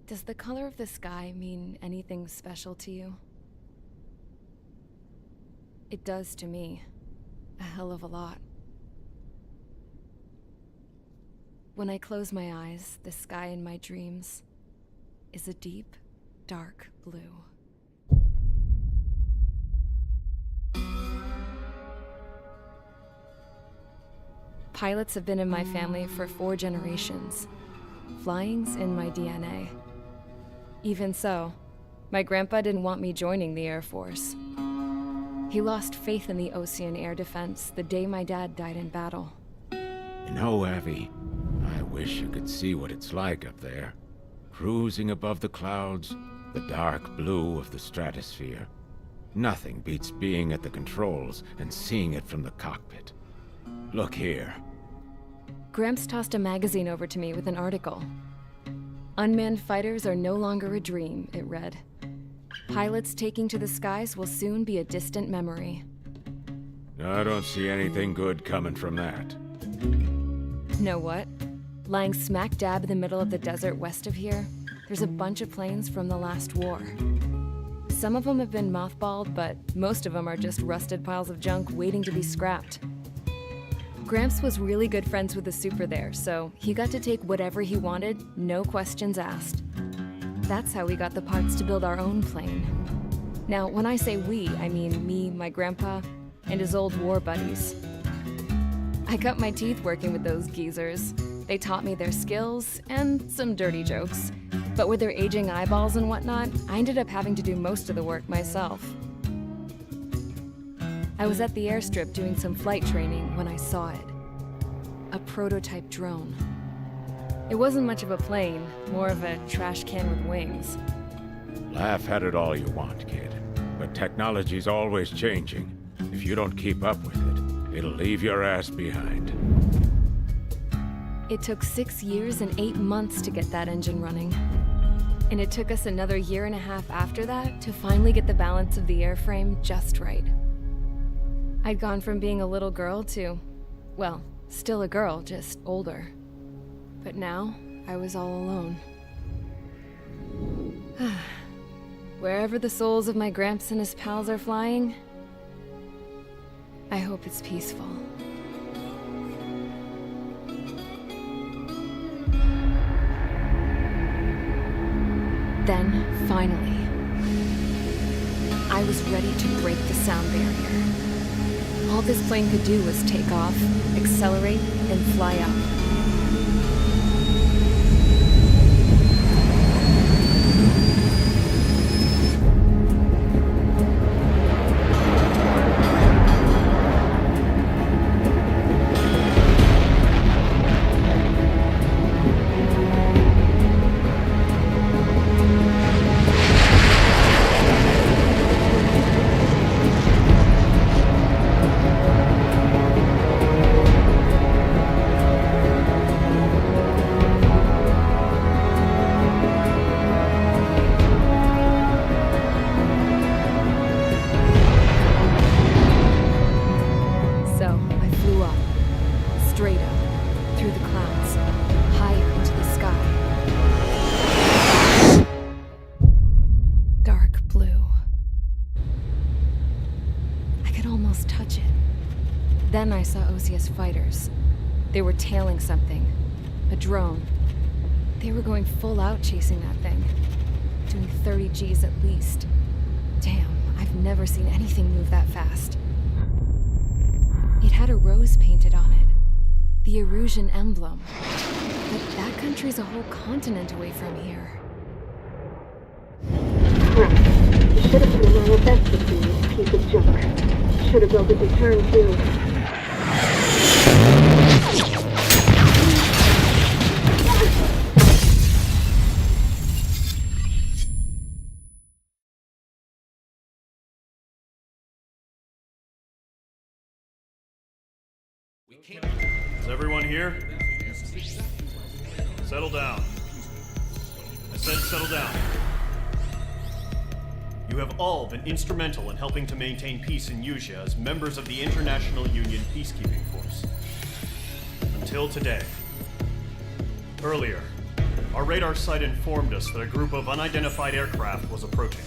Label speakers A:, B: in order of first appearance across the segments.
A: Does the color of the sky mean anything special to you? It does to me. A hell of a lot. When I close my eyes, the sky in my dreams is a deep, dark blue. Pilots have been in my family for 4 generations. Flying's in my DNA. Even so, my grandpa didn't want me joining the Air Force. He lost faith in the Ocean Air Defense the day my dad died in battle.
B: You know, Abby, I wish you could see what it's like up there. Cruising above the clouds, the dark blue of the stratosphere. Nothing beats being at the controls and seeing it from the cockpit. Look here.
A: Gramps tossed a magazine over to me with an article. Unmanned fighters are no longer a dream, it read. Pilots taking to the skies will soon be a distant memory.
B: I don't see anything good coming from that.
A: Know what? Lying smack dab in the middle of the desert west of here, there's a bunch of planes from the last war. Some of them have been mothballed, but most of them are just rusted piles of junk waiting to be scrapped. Gramps was really good friends with the super there, so he got to take whatever he wanted, no questions asked. That's how we got the parts to build our own plane. Now, when I say we, I mean me, my grandpa, and his old war buddies. I cut my teeth working with those geezers. They taught me their skills, and some dirty jokes. But with their aging eyeballs and whatnot, I ended up having to do most of the work myself. I was at the airstrip doing some flight training when I saw it. A prototype drone. It wasn't much of a plane, more of a trash can with wings.
B: Laugh at it all you want, kid. But technology's always changing. If you don't keep up with it, it'll leave your ass behind.
A: It took 6 years and 8 months to get that engine running. And it took us another 1.5 years after that to finally get the balance of the airframe just right. I'd gone from being a little girl to, well, still a girl, just older. But now, I was all alone. Wherever the souls of my Gramps and his pals are flying, I hope it's peaceful. Then, finally, I was ready to break the sound barrier. All this plane could do was take off, accelerate, and fly up. Then I saw Osius fighters. They were tailing something. A drone. They were going full out chasing that thing. Doing 30 Gs at least. Damn, I've never seen anything move that fast. It had a rose painted on it. The Erusian emblem. But that country's a whole continent away from here.
C: Right. You should have put in all best with this piece of junk. Should have built a return too.
D: Is everyone here? Settle down. I said settle down. You have all been instrumental in helping to maintain peace in Usea as members of the International Union Peacekeeping Force. Until today. Earlier, Our radar site informed us that a group of unidentified aircraft was approaching.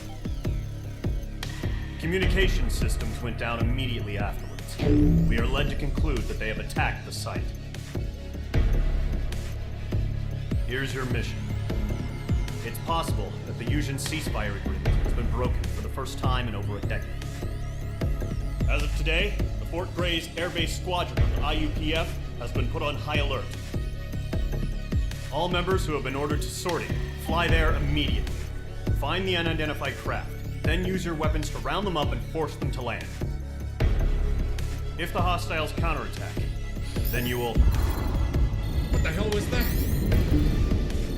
D: Communication systems went down immediately afterwards. We are led to conclude that they have attacked the site. Here's your mission. It's possible that the Yuuzhan ceasefire agreement has been broken for the first time in over a decade. As of today, the Fort Gray's Air Base Squadron of the IUPF has been put on high alert. All members who have been ordered to sortie, fly there immediately. Find the unidentified craft, then use your weapons to round them up and force them to land. If the hostiles counterattack, then you will...
E: What the hell was that?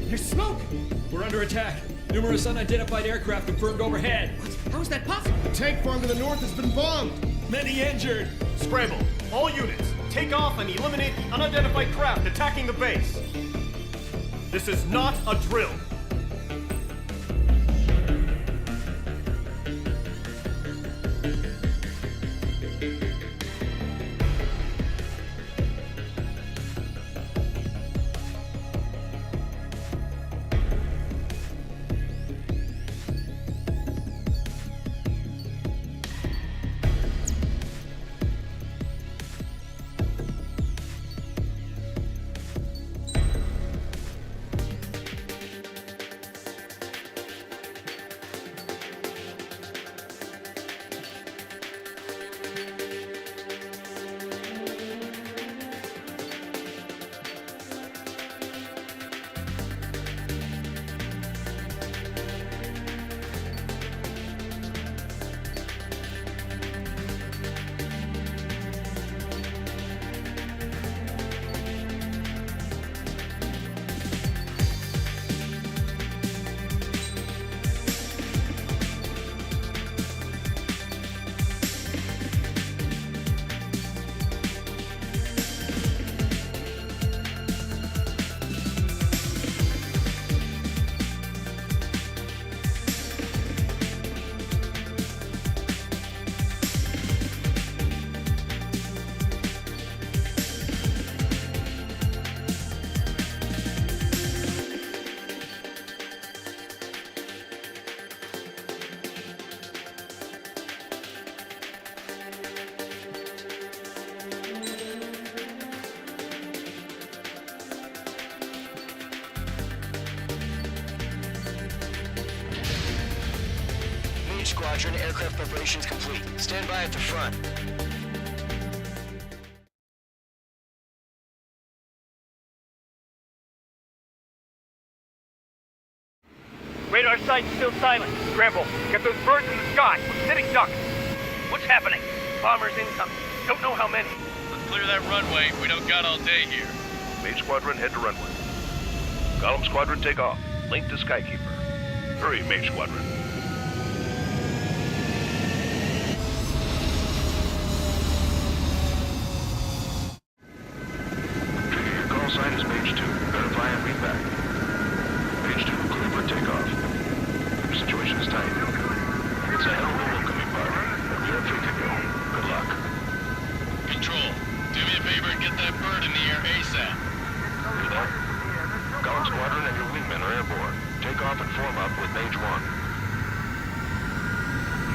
E: There's smoke! We're under attack. Numerous unidentified aircraft confirmed overhead. How is that possible?
F: The tank farm to the north has been bombed!
E: Many injured.
D: Scramble! All units, take off and eliminate the unidentified craft attacking the base! This is not a drill!
G: Squadron, aircraft preparations complete. Stand by at the front.
H: Radar site's still silent. Scramble. Get those birds in the sky. We're sitting ducks. What's happening? Bombers incoming. Don't know how many.
I: Let's clear that runway. We don't got all day here.
J: Mage Squadron, head to runway. Golem Squadron, take off. Link to Skykeeper. Hurry, Mage Squadron. Sign is Mage 2. Verify and read back. Mage 2, clear for takeoff. Your situation is tight. It's a hell of a welcoming party, but we are free to go. Good luck.
I: Control, do me a favor and get that bird in the air ASAP.
J: Hear that? Golem Squadron and your wingmen are airborne. Take off and form up with Mage 1.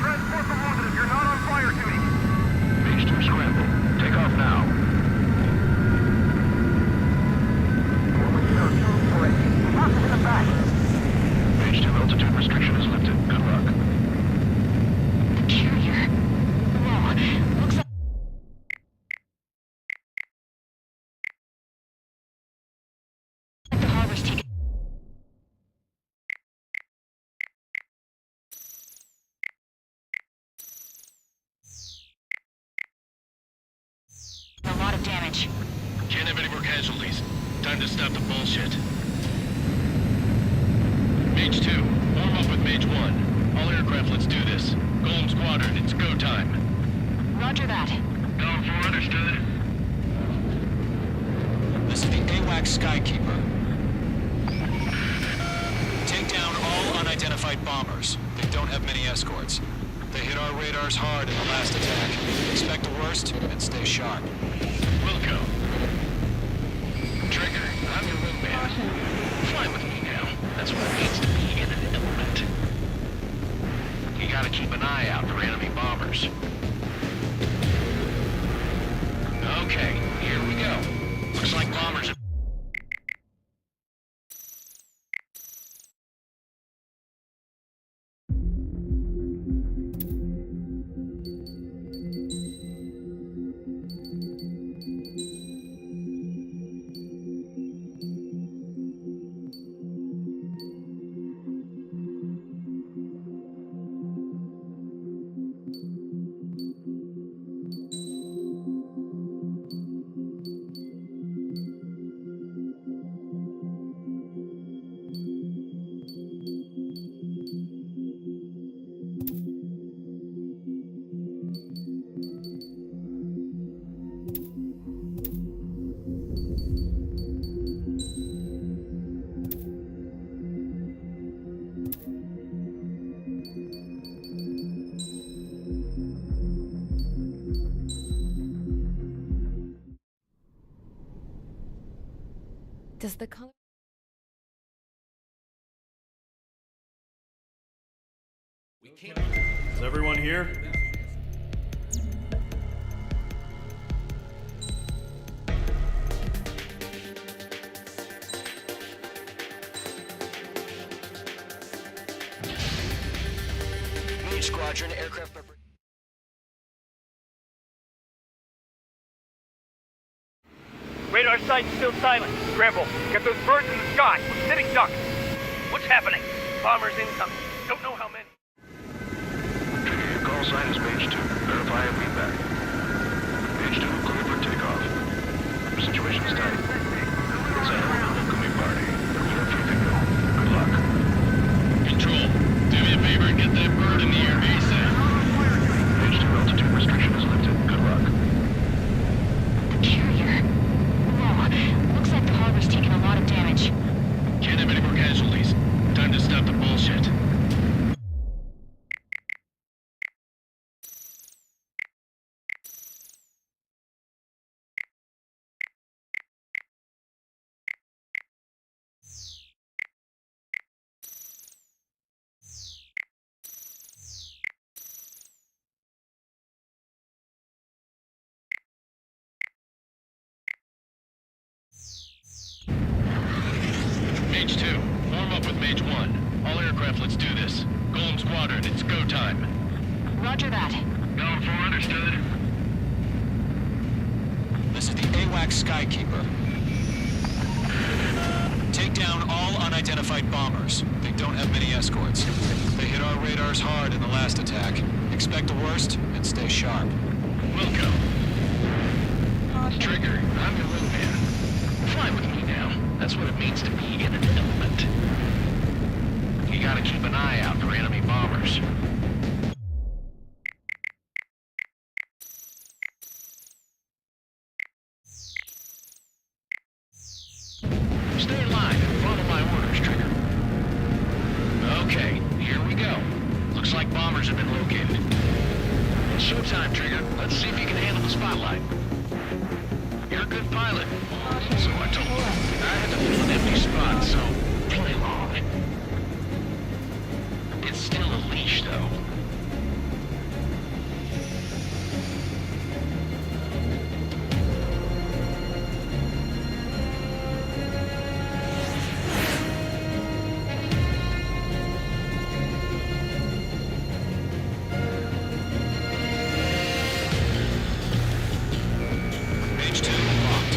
H: Transport the positive. You're not on fire duty.
J: Mage 2, scramble. Take off now. Mage 2, altitude restriction is lifted. Good luck.
C: Carrier. Whoa. Looks like... the harbor's taken... a lot of damage.
I: Can't have any more casualties. Time to stop the bullshit. Mage 2, form up with Mage 1. All aircraft, let's do this. Golem Squadron, it's go time.
C: Roger that.
I: Golem 4, understood.
E: This is the AWAC Skykeeper. Take down all unidentified bombers. They don't have many escorts. They hit our radars hard in the last attack. Expect the worst and stay sharp.
I: Wilco. Trigger, I'm your wingman. Fly with me bombers. Okay, here we go. Looks like bombers are...
A: Does the color...
D: Is everyone here?
G: Mage Squadron, aircraft preparation.
H: Radar site's still silent. Scramble. Get those birds in the sky. We're sitting ducks. What's happening? Bombers incoming. Don't know how many.
J: Your call sign is Mage 2. Verify and feedback. Mage 2, clear for takeoff. Situation is tight. It's a hell of a welcoming party. You're free to go. Good luck.
I: Control, do me a favor and get that bird in the air ASAP.
J: Mage 2, altitude restriction is lifted. Good luck.
K: The carrier. Whoa, looks like the harbor's taken a lot of damage.
I: Can't have any more casualties. Time to stop the bullshit. Mage 2, form up with Mage 1. All aircraft, let's do this. Golem Squadron, it's go time.
K: Roger that.
I: Going for understood.
L: This is the AWACS Skykeeper. Take down all unidentified bombers. They don't have many escorts. They hit our radars hard in the last attack. Expect the worst and stay sharp.
I: We'll go. Trigger, I'm your wingman. Fly with me now. That's what it means to be in an element. You gotta keep an eye out for enemy bombers. Stay in line and follow my orders, Trigger. Okay, here we go. Looks like bombers have been located. It's showtime, Trigger. Let's see if you can handle the spotlight. You're a good pilot. So I told you. I had to fill an empty spot, so play along. It's still a leash, though.
L: Mage 2 locked.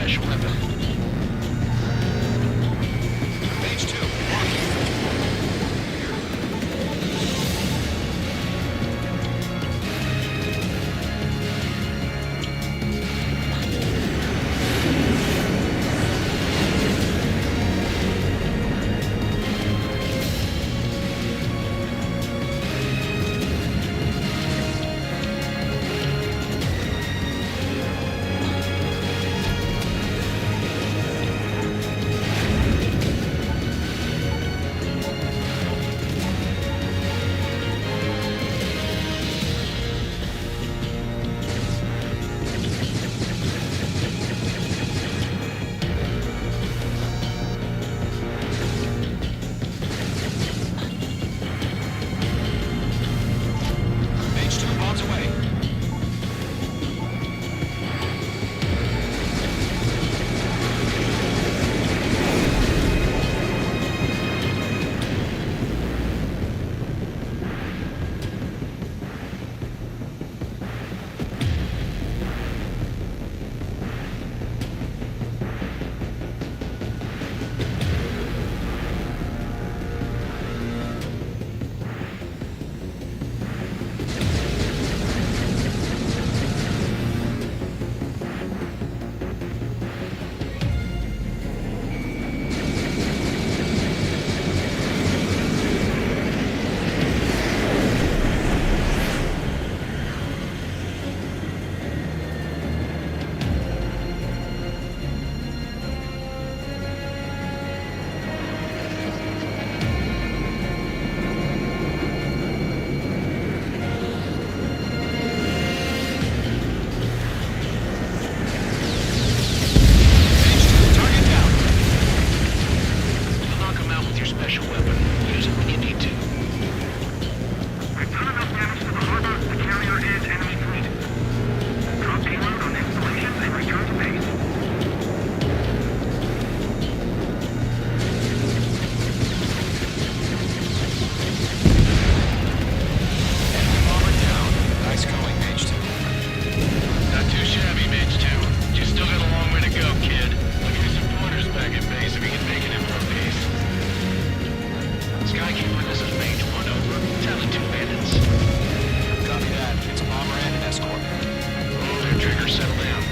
I: special weapon.
L: Page 2, marking. Page 2, bombs away. Page 2, target down.
I: You'll knock him out with your special weapon. Use it when you need to.
J: We've done enough damage to the harbor, the carrier, and enemy fleet. Drop payload on installations and return to base.
L: Enemy bomber down. Nice going, Page 2.
I: Not too shabby, Mage 2. You still got a long way to go, kid. I'll give you some pointers back at base if you can make it in for a piece. Skykeeper, this is Mage 1 over. Tally 2 bandits.
L: Copy that. It's bomber and an escort.
I: Hold there, Trigger. Settle down.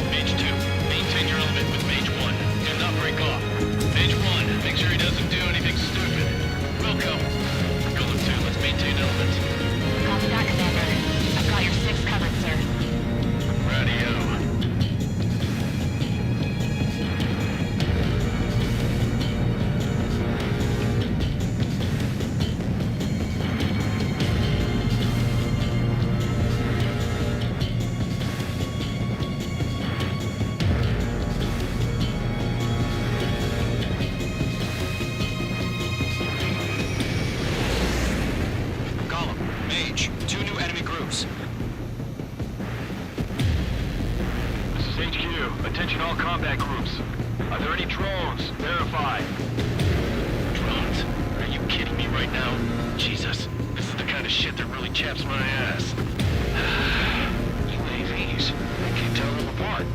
I: Mage 2, maintain your element with Mage 1. Do not break off. Mage 1, make sure he doesn't do anything stupid. Welcome. Golem 2, let's maintain element.
K: Copy that, Commander. I've got your 6 covered, sir.
I: Radio.
L: Golem, Mage, 2 new enemy groups.
J: This is HQ. Attention all combat groups. Are there any drones? Verify.
I: Drones? Are you kidding me right now? Jesus, this is the kind of shit that really chaps my ass. UAVs. I can't tell them apart.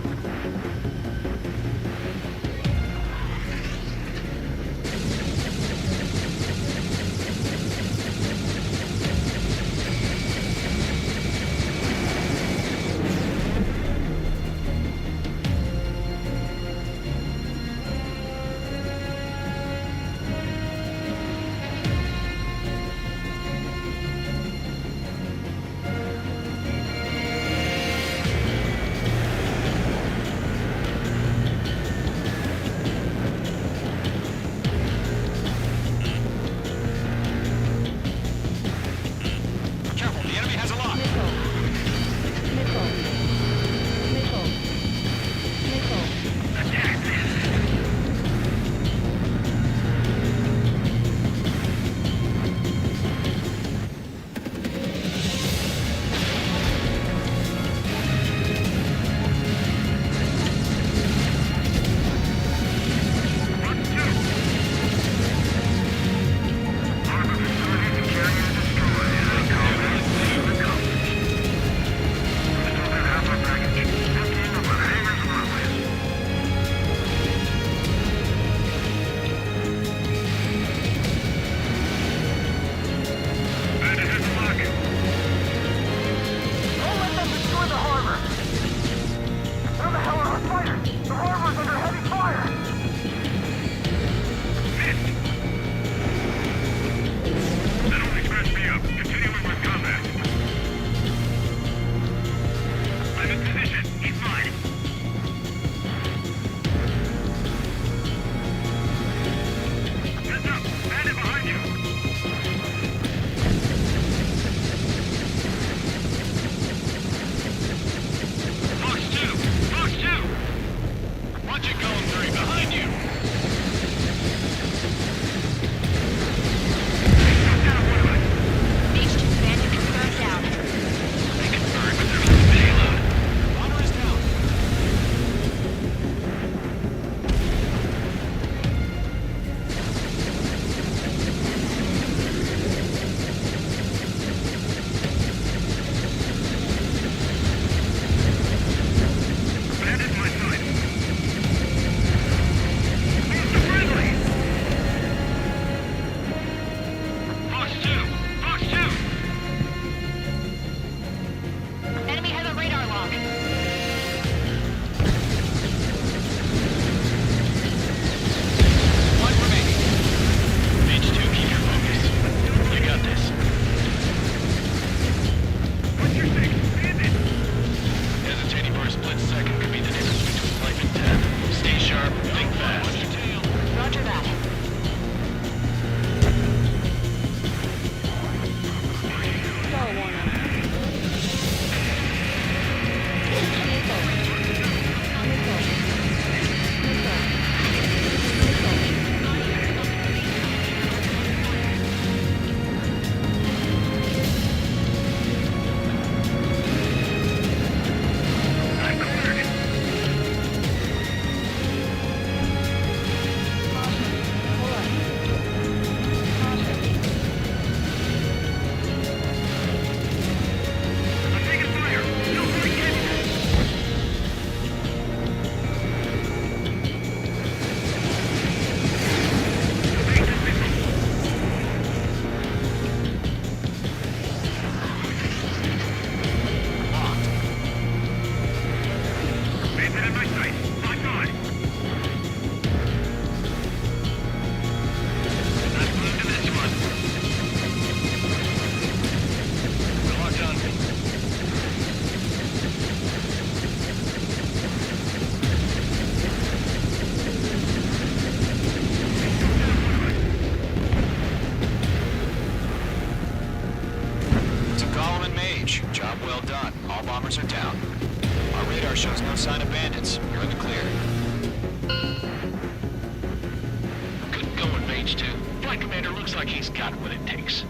I: got what it takes.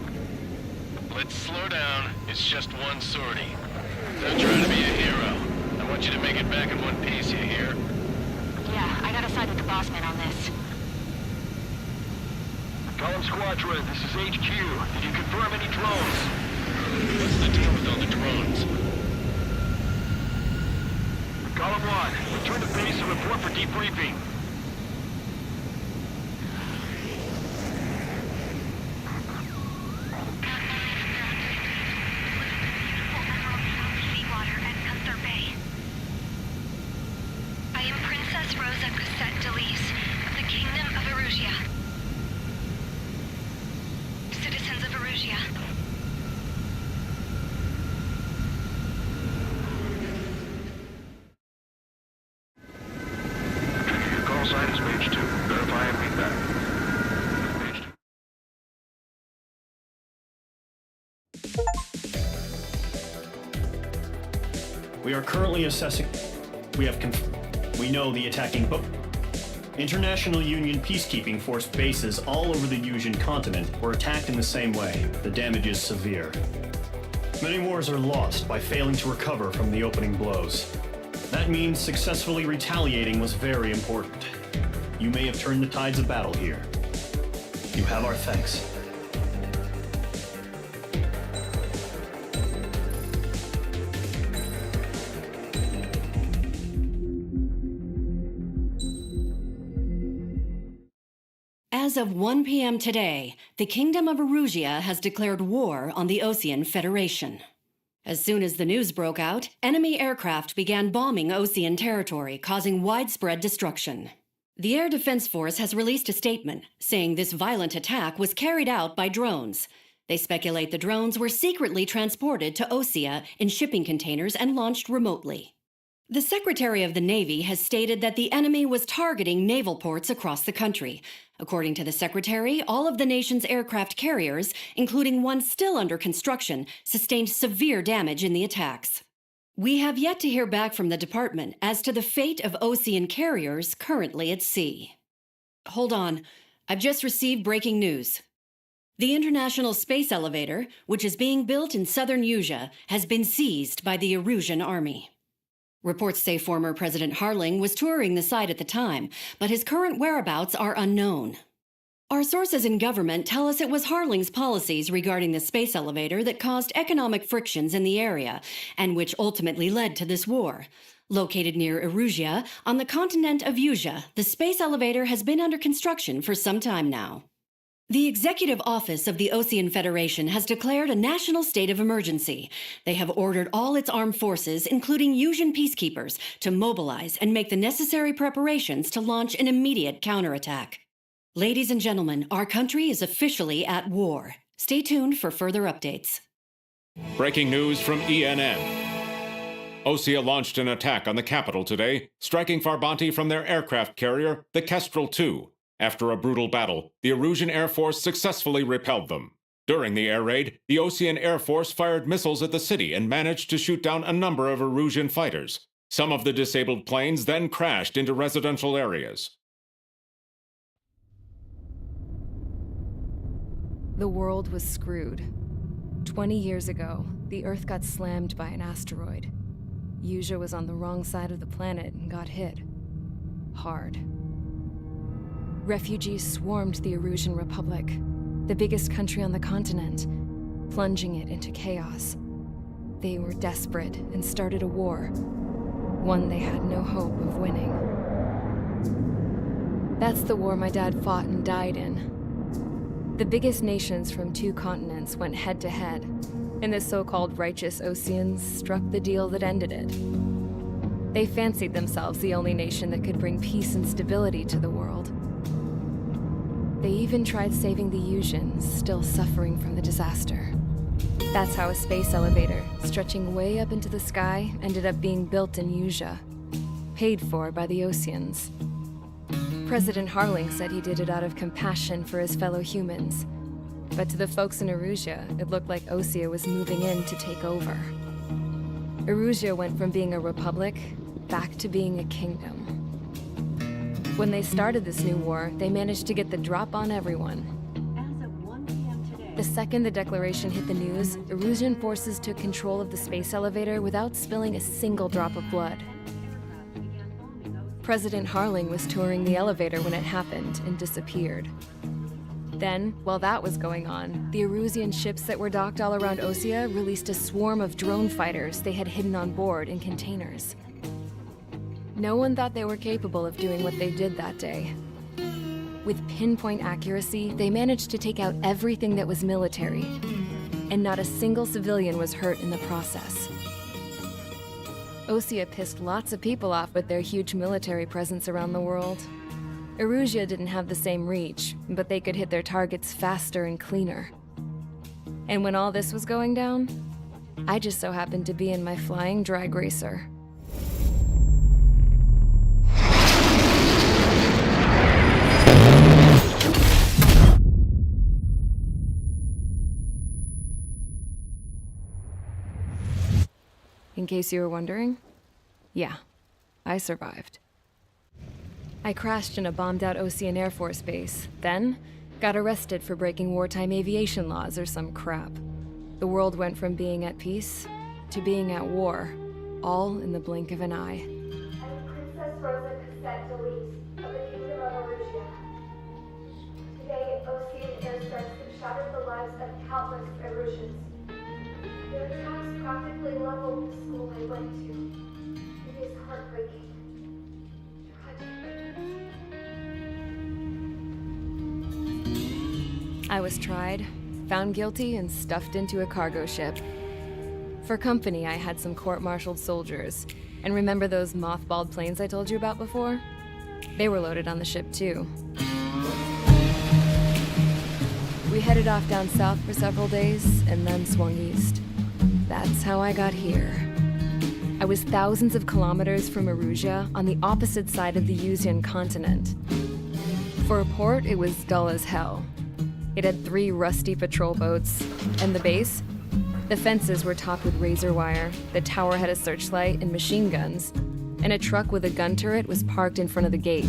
I: Let's slow down. It's just one sortie. Don't try to be a hero. I want you to make it back in one piece, you hear?
K: Yeah, I gotta side with the boss man on this.
J: Column Squadron, this is HQ. Did you confirm any drones?
I: What's the deal with all the drones?
J: Column 1, return to base and report for debriefing.
K: Seawater at Gunther Bay. I am Princess Rosa Cassette Delise of the Kingdom of Erusia. Citizens of Erusia.
J: Your call sign is page 2. Verify and read back. Page 2.
D: We are currently assessing. We know the attacking International Union peacekeeping force bases all over the Yusian continent were attacked in the same way. The damage is severe. Many wars are lost by failing to recover from the opening blows. That means successfully retaliating was very important. You may have turned the tides of battle here. You have our thanks.
M: As of 1 p.m. today, the Kingdom of Erusia has declared war on the Osean Federation. As soon as the news broke out, enemy aircraft began bombing Osean territory, causing widespread destruction. The Air Defense Force has released a statement saying this violent attack was carried out by drones. They speculate the drones were secretly transported to Osea in shipping containers and launched remotely. The Secretary of the Navy has stated that the enemy was targeting naval ports across the country. According to the Secretary, all of the nation's aircraft carriers, including one still under construction, sustained severe damage in the attacks. We have yet to hear back from the department as to the fate of Osean carriers currently at sea. Hold on, I've just received breaking news. The International Space Elevator, which is being built in southern Yusia, has been seized by the Erusian Army. Reports say former President Harling was touring the site at the time, but his current whereabouts are unknown. Our sources in government tell us it was Harling's policies regarding the space elevator that caused economic frictions in the area, and which ultimately led to this war. Located near Erusia, on the continent of Yusia, the space elevator has been under construction for some time now. The Executive Office of the Osean Federation has declared a national state of emergency. They have ordered all its armed forces, including Yusian peacekeepers, to mobilize and make the necessary preparations to launch an immediate counterattack. Ladies and gentlemen, our country is officially at war. Stay tuned for further updates.
B: Breaking news from ENN. Osea launched an attack on the capital today, striking Farbanti from their aircraft carrier, the Kestrel II. After a brutal battle, the Erusian Air Force successfully repelled them. During the air raid, the Osean Air Force fired missiles at the city and managed to shoot down a number of Erusian fighters. Some of the disabled planes then crashed into residential areas.
A: The world was screwed. 20 years ago, the Earth got slammed by an asteroid. Yusia was on the wrong side of the planet and got hit. Hard. Refugees swarmed the Erusian Republic, the biggest country on the continent, plunging it into chaos. They were desperate and started a war, one they had no hope of winning. That's the war my dad fought and died in. The biggest nations from 2 continents went head-to-head, and the so-called righteous Oseans struck the deal that ended it. They fancied themselves the only nation that could bring peace and stability to the world. They even tried saving the Yusians, still suffering from the disaster. That's how a space elevator, stretching way up into the sky, ended up being built in Yusia, paid for by the Oseans. President Harling said he did it out of compassion for his fellow humans. But to the folks in Erusia, it looked like Osea was moving in to take over. Erusia went from being a republic back to being a kingdom. When they started this new war, they managed to get the drop on everyone.
M: As of 1 p.m.
A: The second the declaration hit the news, Erusian forces took control of the space elevator without spilling a single drop of blood. President Harling was touring the elevator when it happened and disappeared. Then, while that was going on, the Erusian ships that were docked all around Osea released a swarm of drone fighters they had hidden on board in containers. No one thought they were capable of doing what they did that day. With pinpoint accuracy, they managed to take out everything that was military, and not a single civilian was hurt in the process. Osea pissed lots of people off with their huge military presence around the world. Erusia didn't have the same reach, but they could hit their targets faster and cleaner. And when all this was going down, I just so happened to be in my flying drag racer. In case you were wondering, yeah, I survived. I crashed in a bombed-out Osean Air Force base, then got arrested for breaking wartime aviation laws or some crap. The world went from being at peace to being at war, all in the blink of an eye.
C: I'm Princess Rosa Cassette Delise of the Kingdom of Erusia. Today, Osean airstrikes have shattered the lives of countless Erusians. Their attacks practically leveled the school I went to. It is heartbreaking.
A: I was tried, found guilty, and stuffed into a cargo ship. For company, I had some court-martialed soldiers. And remember those mothballed planes I told you about before? They were loaded on the ship, too. We headed off down south for several days, and then swung east. That's how I got here. I was thousands of kilometers from Erusia, on the opposite side of the Usian continent. For a port, it was dull as hell. It had 3 rusty patrol boats, and the base? The fences were topped with razor wire, the tower had a searchlight and machine guns, and a truck with a gun turret was parked in front of the gate.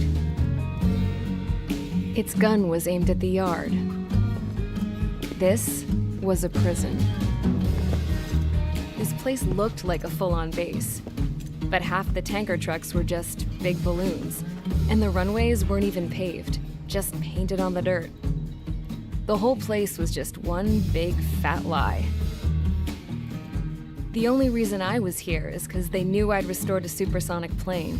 A: Its gun was aimed at the yard. This was a prison. This place looked like a full-on base, but half the tanker trucks were just big balloons, and the runways weren't even paved, just painted on the dirt. The whole place was just one big fat lie. The only reason I was here is because they knew I'd restored a supersonic plane.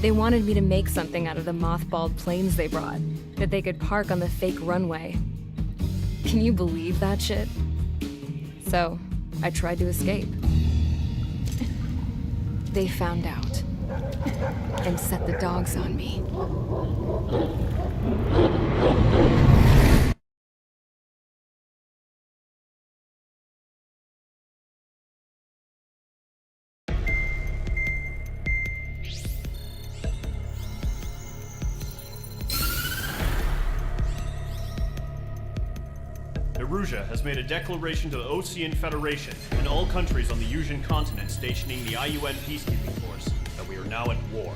A: They wanted me to make something out of the mothballed planes they brought, that they could park on the fake runway. Can you believe that shit? So, I tried to escape. They found out, and set the dogs on me.
D: Erusia has made a declaration to the Osean Federation and all countries on the Usian continent stationing the IUN peacekeeping force that we are now at war.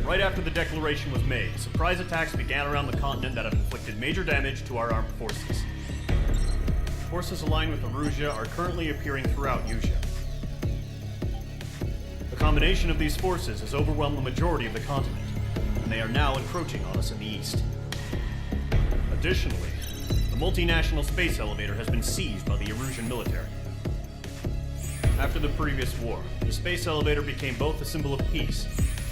D: Right after the declaration was made, surprise attacks began around the continent that have inflicted major damage to our armed forces. Forces aligned with Erusia are currently appearing throughout Usia. The combination of these forces has overwhelmed the majority of the continent, and they are now encroaching on us in the east. Additionally, the multinational space elevator has been seized by the Erusian military. After the previous war, the space elevator became both a symbol of peace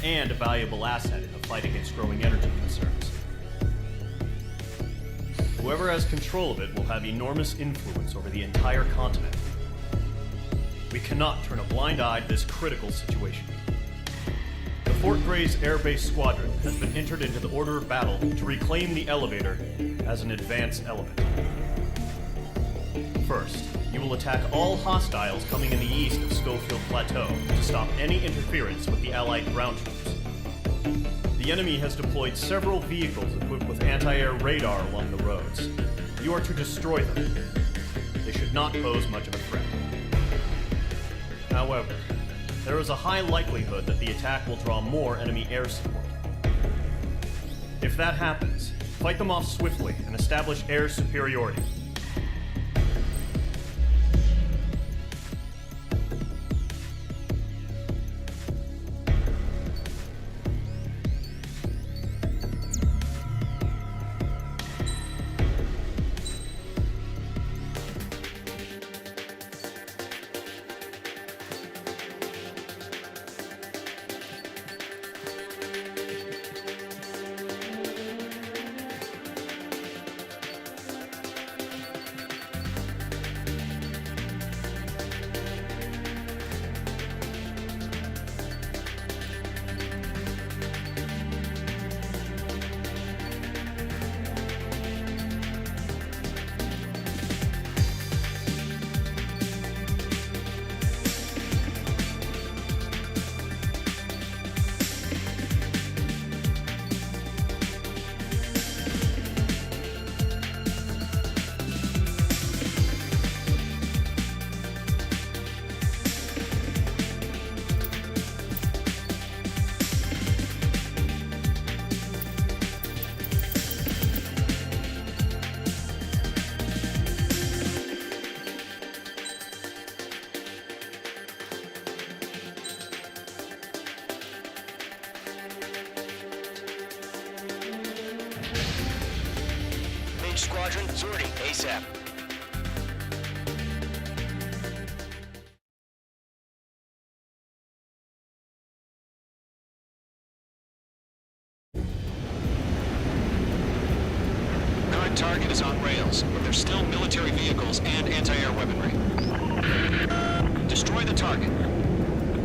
D: and a valuable asset in the fight against growing energy concerns. Whoever has control of it will have enormous influence over the entire continent. We cannot turn a blind eye to this critical situation. The Fort Gray's Air Base Squadron has been entered into the order of battle to reclaim the elevator as an advance element. First, you will attack all hostiles coming in the east of Schofield Plateau to stop any interference with the Allied ground troops. The enemy has deployed several vehicles equipped with anti-air radar along the roads. You are to destroy them. They should not pose much of a threat. However, there is a high likelihood that the attack will draw more enemy air support. If that happens, Fight them off swiftly and establish air superiority.
G: Squadron, sorting ASAP.
L: Current target is on rails, but there's still military vehicles and anti-air weaponry. Destroy the target.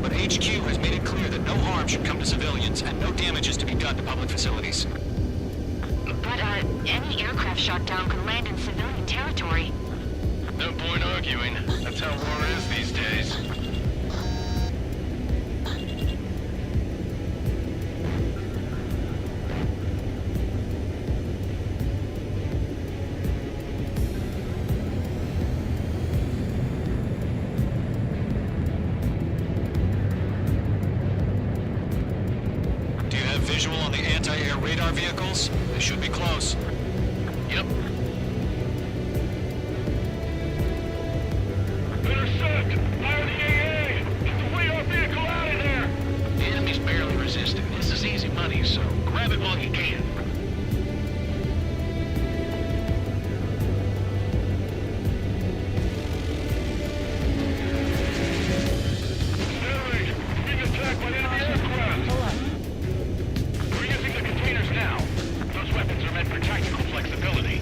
L: But HQ has made it clear that no harm should come to civilians and no damage is to be done to public facilities.
K: But, any aircraft shot down could land in civilian territory.
J: No point arguing. That's how war is these days.
L: Do you have visual on the anti-air radar vehicles? They should be close.
J: Yep. Intercept! Fire the AA! Get the radar vehicle out of there! The enemy's barely resisting. This is easy money, so grab it while you can. Enemy! Being attacked by enemy aircraft! We're using the containers now. Those weapons are meant for tactical flexibility.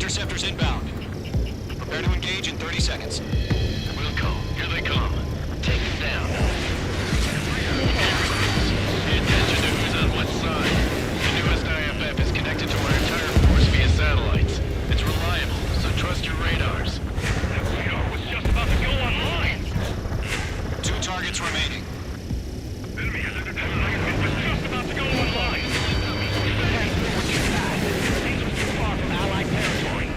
L: Interceptors inbound. Prepare to engage in 30 seconds.
J: Wilco, here they come. Take them down. Pay attention to who's on what side. The newest IFF is connected to our entire force via satellites. It's reliable, so trust your radars.
H: I was just about to go online.
L: 2 targets remaining.
H: Enemy is just about to go online. These are too far from Allied territory.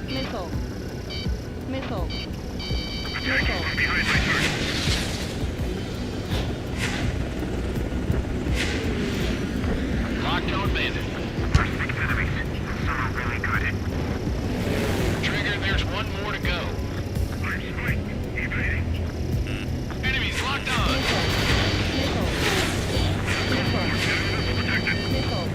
N: Missile. Missile.
H: Attacking from behind my turret.
J: Locked on bandit.
H: Six enemies. Some are really good.
J: Trigger, there's one more to go.
H: I'm spiked. Evading.
J: Enemies locked on.
H: Protected.
N: Missile.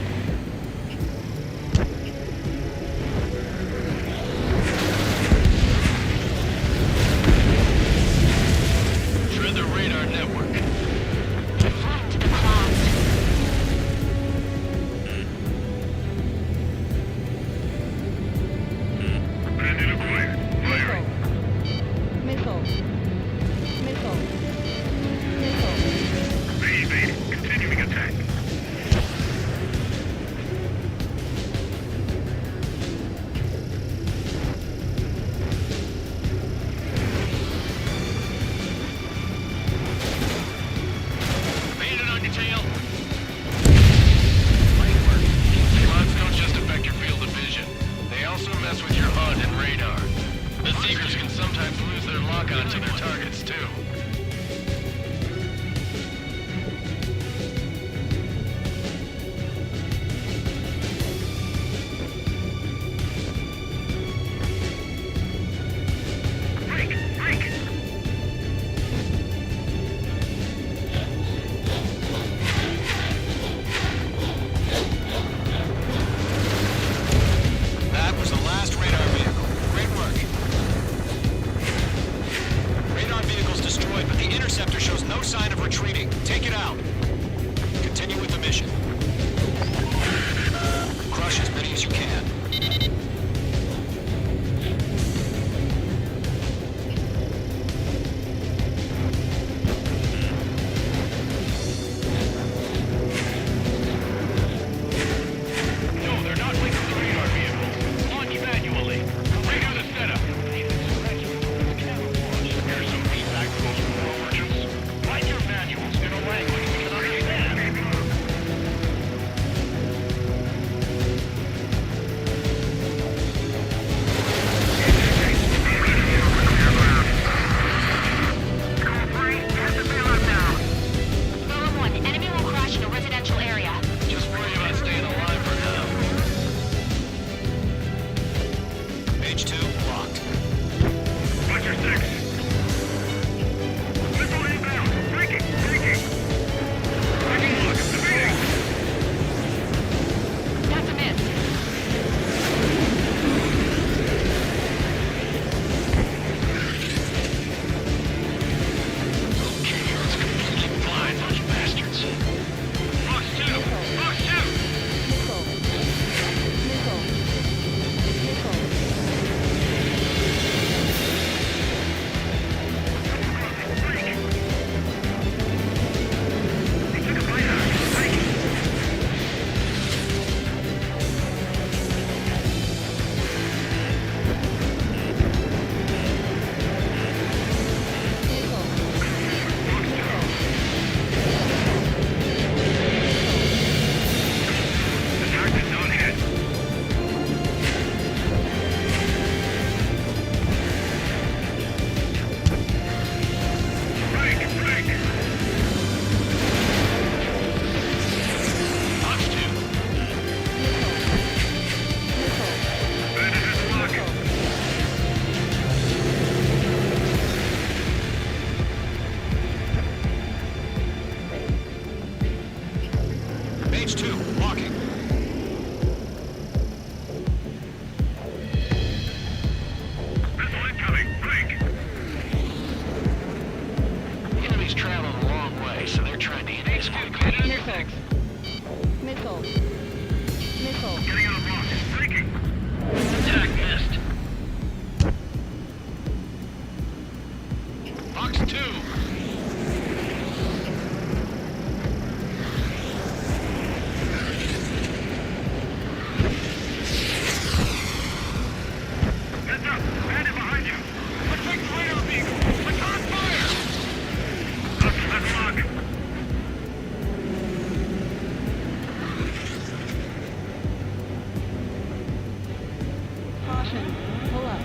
N: Caution. Pull up.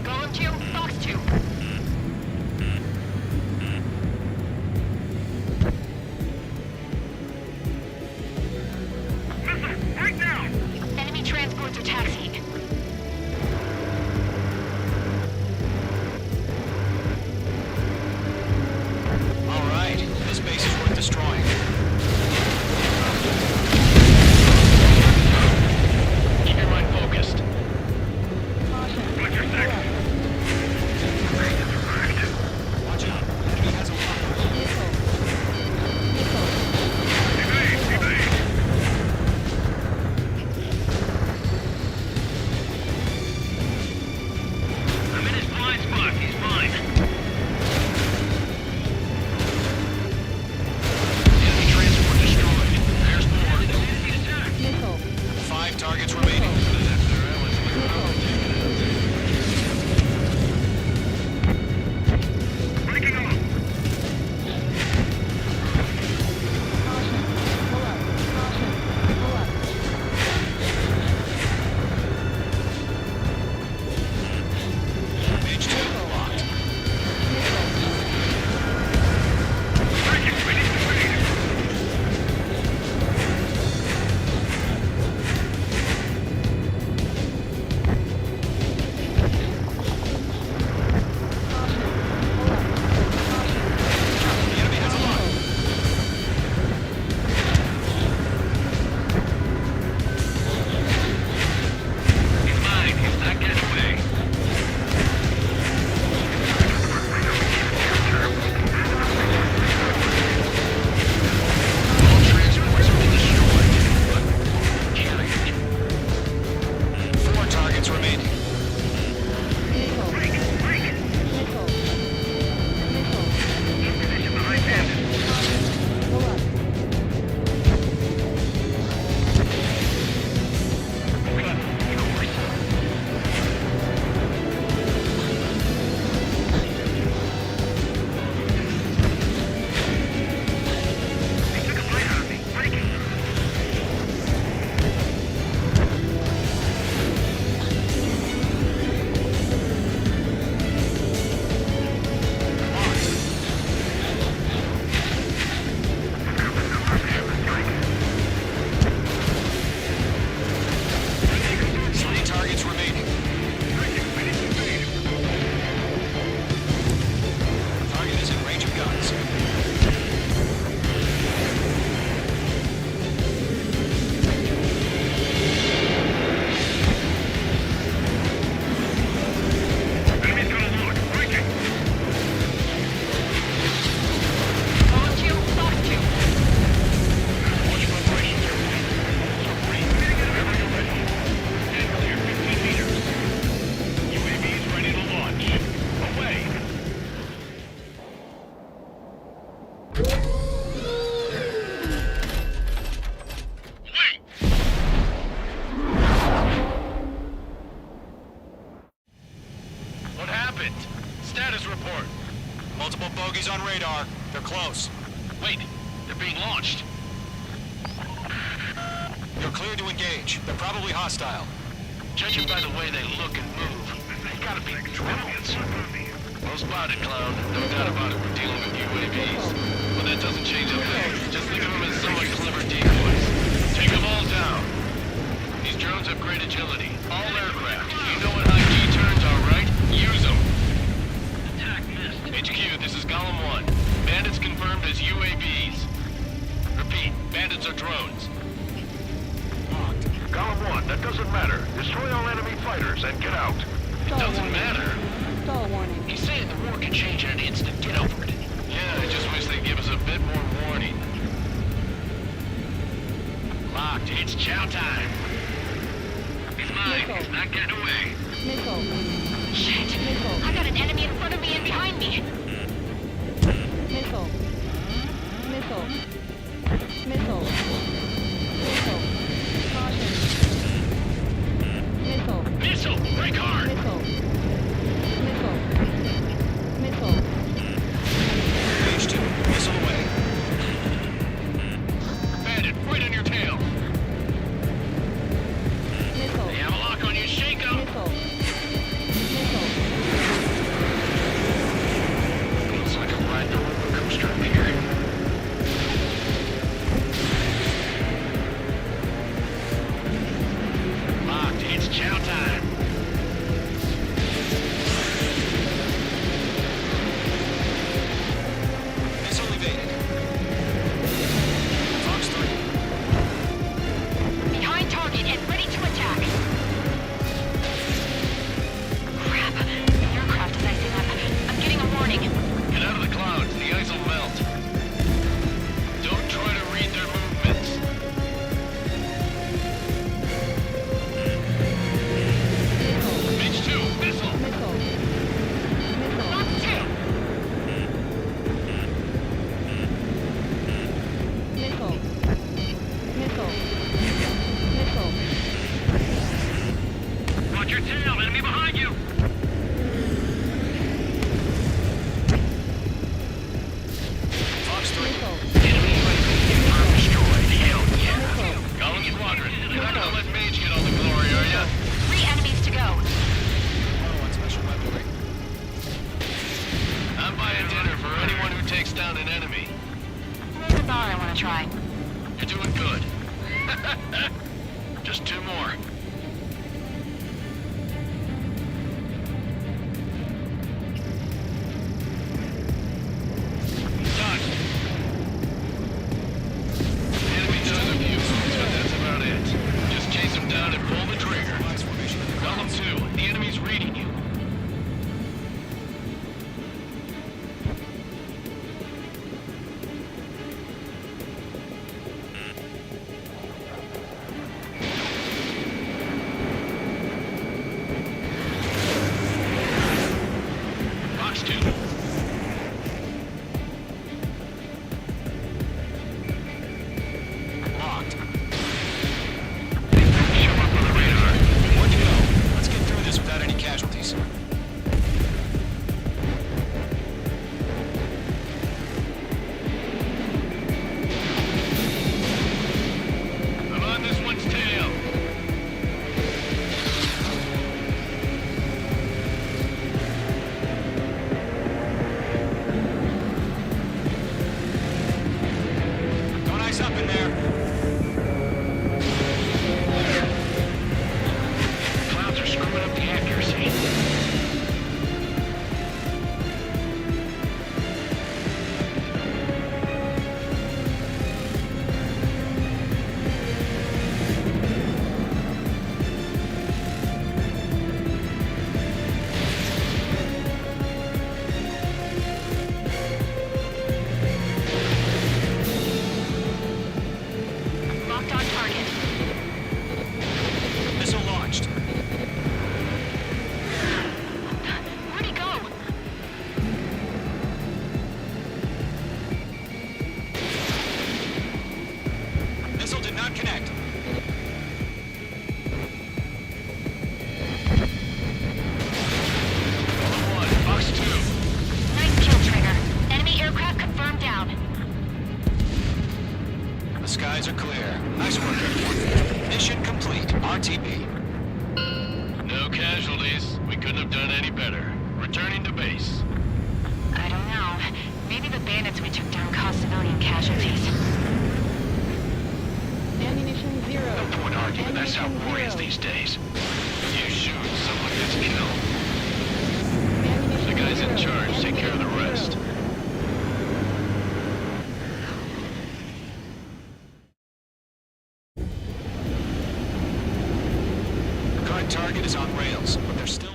K: Golem 2, Fox 2.
H: Right now!
K: Enemy transports are taxiing.
L: All right, this base is worth destroying.
I: Keep your mind focused.
N: Caution.
H: Watch your
N: Pull
H: six.
N: up.
L: Watch out. Enemy has a lock.
N: Missile. Missile.
H: Evade! Evade! I'm in his blind spot. He's fine.
I: Enemy transport destroyed. There's more.
N: Missile.
L: 5 targets remaining.
H: Breaking off.
N: Caution. Pull up. Caution. Pull up.
L: Page 2 locked.
H: Breaking. Ready to evade.
L: The enemy has a lock.
H: He's mine. He's not getting away.
I: All transports have been destroyed. But carriage.
L: 4 targets remaining.
N: Missile. Missile. Missile.
H: Position behind Bandit.
N: Pull up.
H: They took a bite out of me. Breaking.
L: Three targets remaining. Target is in range of guns.
H: Enemy's got a lock. Breaking.
K: Golem 2, Fox 2.
H: Watch my operations. Whenever you're ready. Stand clear 15 meters. UAVs ready to launch. Away. Wait!
I: What happened? Status report.
L: Multiple bogeys on radar. They're close.
I: Wait, they're being launched.
L: You're clear to engage. They're probably hostile.
I: Judging by the way they look and move, they gotta be trillions. Well spotted, clown. No doubt about it, we're dealing with UAVs. But that doesn't change a thing. Just think of them as somewhat clever decoys. Take them all down. These drones have great agility. All aircraft. You know what high G turns are, right? Use them. Attack missed. HQ, this is Golem 1. Bandits confirmed as UAVs. Repeat, bandits are drones.
J: Golem 1, that doesn't matter. Destroy all enemy fighters and get out.
I: It doesn't matter.
N: Stall warning.
I: He's saying the war can change in an instant. Get over it. Yeah, I just wish they'd give us a bit more warning. Locked. It's chow time.
H: He's mine. He's not getting away.
N: Missile.
K: Shit.
N: Missile.
K: I got an enemy in front of me and behind me.
N: Missile. Missile. Missile. Missile. Caution. Missile.
I: Missile! Break hard!
N: Missile. Missile. Missile.
L: Page 2. Missile away.
I: Bandit, right on your tail. Chow time.
L: Missile evaded. Fox 3.
K: Behind target and ready to attack. Crap. The aircraft is icing up. I'm getting a warning.
I: Get out of the clouds. The ice will melt. Don't try to read their movements. H2, missile.
N: Missile. Missile.
K: Fox 2.
N: Missile. Missile. Missile.
I: Watch your tail. Enemy behind you.
L: Fox 3.
N: Missile.
I: Enemy confirmed destroyed. Hell yeah. Calling squadron. You're not gonna let Mage get all the glory, are ya?
K: 3 enemies to go.
L: 101 special weaponry.
I: I'm buying dinner for anyone who takes down an enemy.
K: There's a bar I want to try.
I: You're doing good. Just 2 more. Done. Enemy knows of you, but that's about it. Just chase him down and pull the trigger.
L: Fox formation in the
I: Column
L: clouds.
I: 2, the enemy's reading you. Fox 2.
L: Locked.
I: Show up on the radar.
L: One to go. Let's get through this without any casualties.
I: I'm on this one's tail.
L: Don't ice up in there.
I: Clouds are screwing up the accuracy.
K: Locked on target.
L: Missile launched.
K: Where'd he go?
L: Missile did not connect.
I: Column 1, Fox 2.
K: Nice kill, Trigger. Enemy aircraft confirmed down.
L: The skies are clear. Nice work, everyone. Mission complete. RTB.
I: No casualties. We couldn't have done any better. Returning to base.
K: I don't know. Maybe the bandits we took down caused civilian casualties.
N: Ammunition 0.
I: No point arguing. That's how war is these days. You shoot, someone gets killed. The guys in charge take care of the rest.
L: Current target is on rails, but they're still...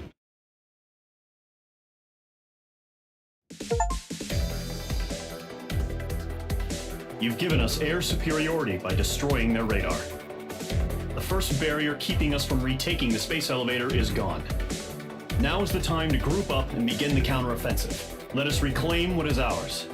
D: You've given us air superiority by destroying their radar. The first barrier keeping us from retaking the space elevator is gone. Now is the time to group up and begin the counteroffensive. Let us reclaim what is ours.